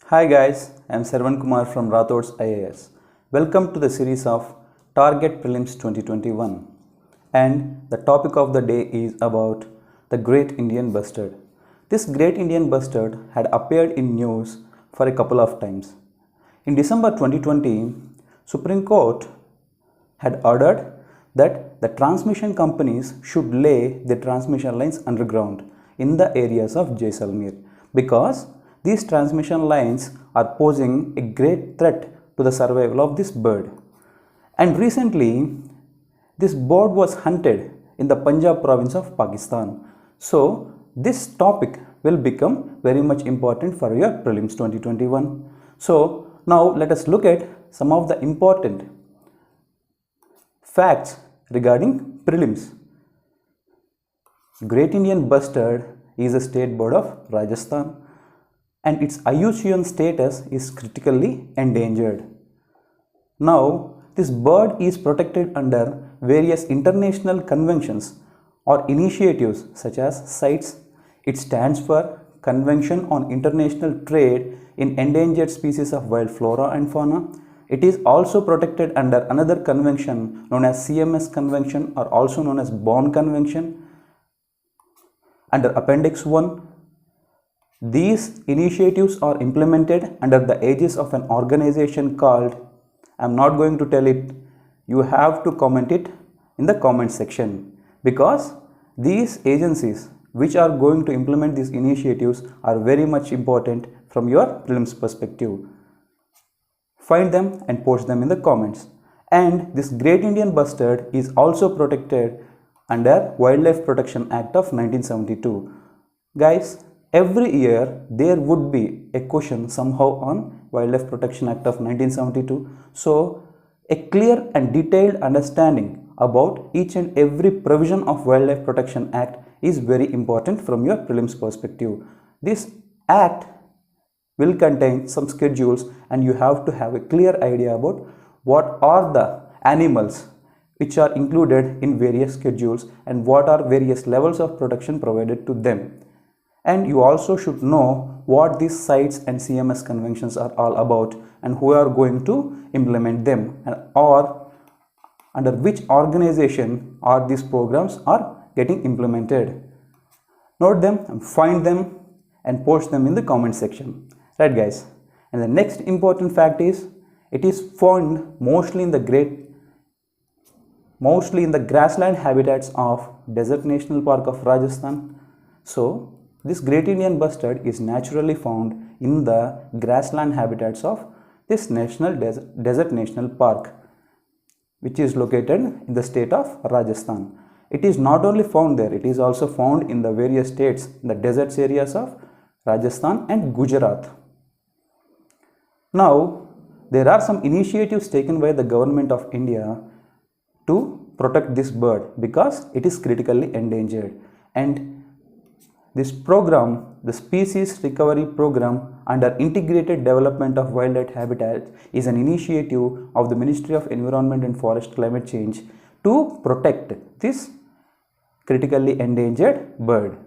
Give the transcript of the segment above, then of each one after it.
Hi guys, I am Sarvan Kumar from Rathod's IAS. Welcome to the series of Target Prelims 2021, and the topic of the day is about the Great Indian Bustard. This Great Indian Bustard had appeared in news for a couple of times. In December 2020, Supreme Court had ordered that the transmission companies should lay the transmission lines underground in the areas of Jaisalmer because these transmission lines are posing a great threat to the survival of this bird. And recently, this bird was hunted in the Punjab province of Pakistan. So, this topic will become very much important for your Prelims 2021. So, now let us look at some of the important facts regarding prelims. Great Indian Bustard is a state bird of Rajasthan and its IUCN status is critically endangered. Now, this bird is protected under various international conventions or initiatives such as CITES. It stands for Convention on International Trade in Endangered Species of Wild Flora and Fauna. It is also protected under another convention known as CMS Convention or also known as Bonn Convention under Appendix 1. These initiatives are implemented under the aegis of an organization called, I am not going to tell it, you have to comment it in the comment section, because these agencies which are going to implement these initiatives are very much important from your prelims perspective. Find them and post them in the comments. And this Great Indian Bustard is also protected under Wildlife Protection Act of 1972. Guys, every year there would be a question somehow on Wildlife Protection Act of 1972. So, a clear and detailed understanding about each and every provision of Wildlife Protection Act is very important from your prelims perspective. This act will contain some schedules and you have to have a clear idea about what are the animals which are included in various schedules and what are various levels of protection provided to them. And you also should know what these CITES and CMS conventions are all about and who are going to implement them, or under which organization are these programs are getting implemented. Note them and find them and post them in the comment section. Right guys, and the next important fact is it is found mostly in the grassland habitats of Desert National Park of Rajasthan. So this Great Indian Bustard is naturally found in the grassland habitats of this Desert National Park, which is located in the state of Rajasthan. It is not only found there, it is also found in the various states, in the deserts areas of Rajasthan and Gujarat. Now, there are some initiatives taken by the government of India to protect this bird because it is critically endangered, and this program, the Species Recovery Program under Integrated Development of Wildlife Habitats, is an initiative of the Ministry of Environment and Forest Climate Change to protect this critically endangered bird.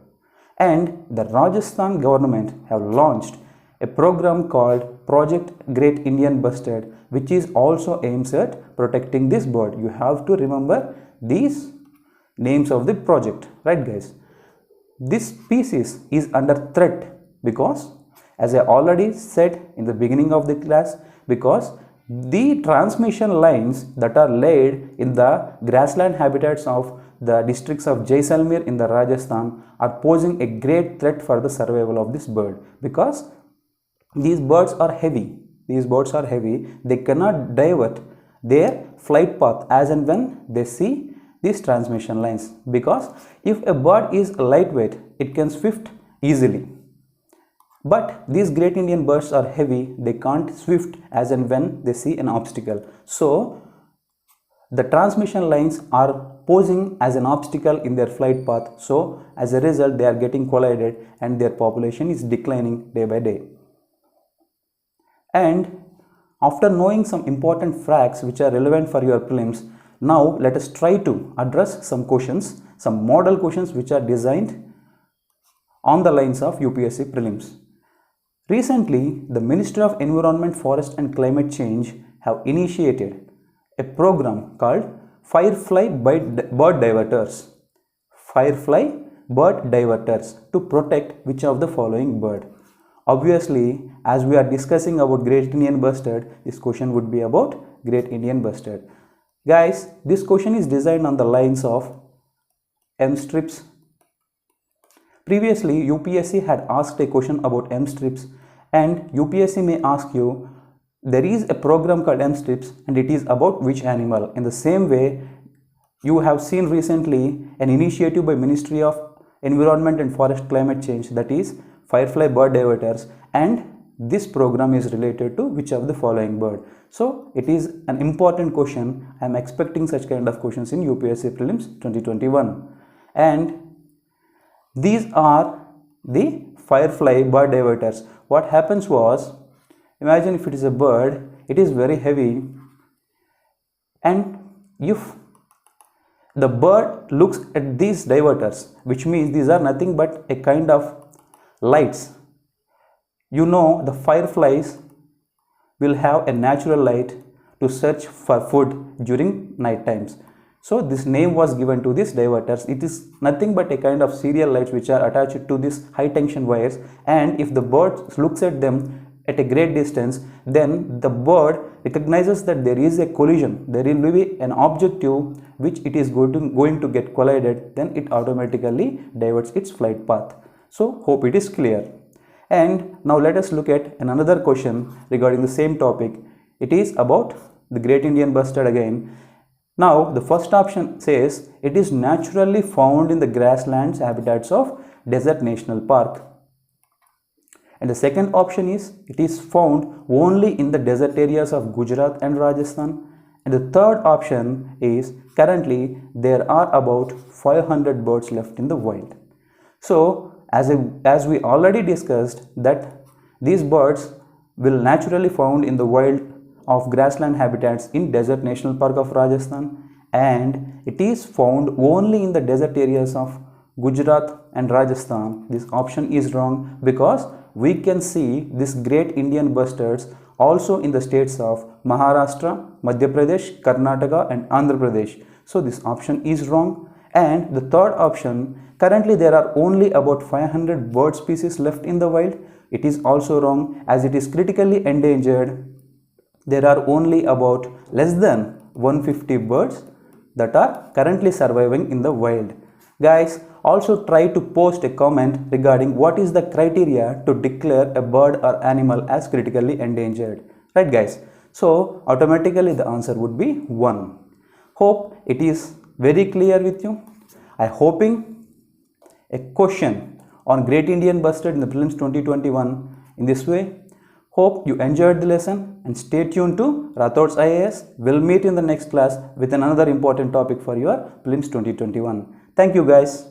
And the Rajasthan government have launched a program called Project Great Indian Bustard, which is also aims at protecting this bird. You have to remember these names of the project, right guys? This species is under threat because, as I already said in the beginning of the class, because the transmission lines that are laid in the grassland habitats of the districts of Jaisalmer in the Rajasthan are posing a great threat for the survival of this bird, because these birds are heavy. They cannot divert their flight path as and when they see these transmission lines, because if a bird is lightweight, it can swift easily. But these Great Indian birds are heavy, they can't swift as and when they see an obstacle. So, the transmission lines are posing as an obstacle in their flight path. So, as a result, they are getting collided and their population is declining day by day. And after knowing some important facts which are relevant for your prelims, now let us try to address some questions, some model questions which are designed on the lines of UPSC prelims. Recently, the Ministry of Environment, Forest and Climate Change have initiated a program called Firefly Bird Diverters. Firefly bird diverters to protect which of the following bird? Obviously, as we are discussing about Great Indian Bustard, this question would be about Great Indian Bustard. Guys, this question is designed on the lines of M strips. Previously, UPSC had asked a question about M strips, and UPSC may ask you, there is a program called M strips and it is about which animal? In the same way, you have seen recently an initiative by Ministry of Environment and Forest Climate Change, that is Firefly Bird Diverters, and this program is related to which of the following bird? So it is an important question. I am expecting such kind of questions in UPSC Prelims 2021. And these are the Firefly Bird Diverters. What happens was, imagine if it is a bird, it is very heavy, and if the bird looks at these diverters, which means these are nothing but a kind of lights. You know, the fireflies will have a natural light to search for food during night times. So this name was given to these diverters. It is nothing but a kind of serial lights which are attached to these high tension wires, and if the bird looks at them at a great distance, then the bird recognizes that there is a collision, there will be an objective which it is going to get collided, then it automatically diverts its flight path. So hope it is clear. And now let us look at another question regarding the same topic. It is about the Great Indian Bustard again. Now the first option says it is naturally found in the grasslands habitats of Desert National Park. And the second option is it is found only in the desert areas of Gujarat and Rajasthan. And the third option is currently there are about 500 birds left in the wild. So as we already discussed that these birds will naturally found in the wild of grassland habitats in Desert National Park of Rajasthan, and it is found only in the desert areas of Gujarat and Rajasthan. This option is wrong because we can see this Great Indian Bustards also in the states of Maharashtra, Madhya Pradesh, Karnataka and Andhra Pradesh. So this option is wrong. And the third option, currently there are only about 500 bird species left in the wild. It is also wrong as it is critically endangered. There are only about less than 150 birds that are currently surviving in the wild. Guys, also try to post a comment regarding what is the criteria to declare a bird or animal as critically endangered. Right guys? So automatically the answer would be 1. Hope it is very clear with you. I hoping a question on Great Indian Bustard in the Prelims 2021 in this way. Hope you enjoyed the lesson and stay tuned to Rathod's IAS. We'll meet in the next class with another important topic for your Prelims 2021. Thank you guys.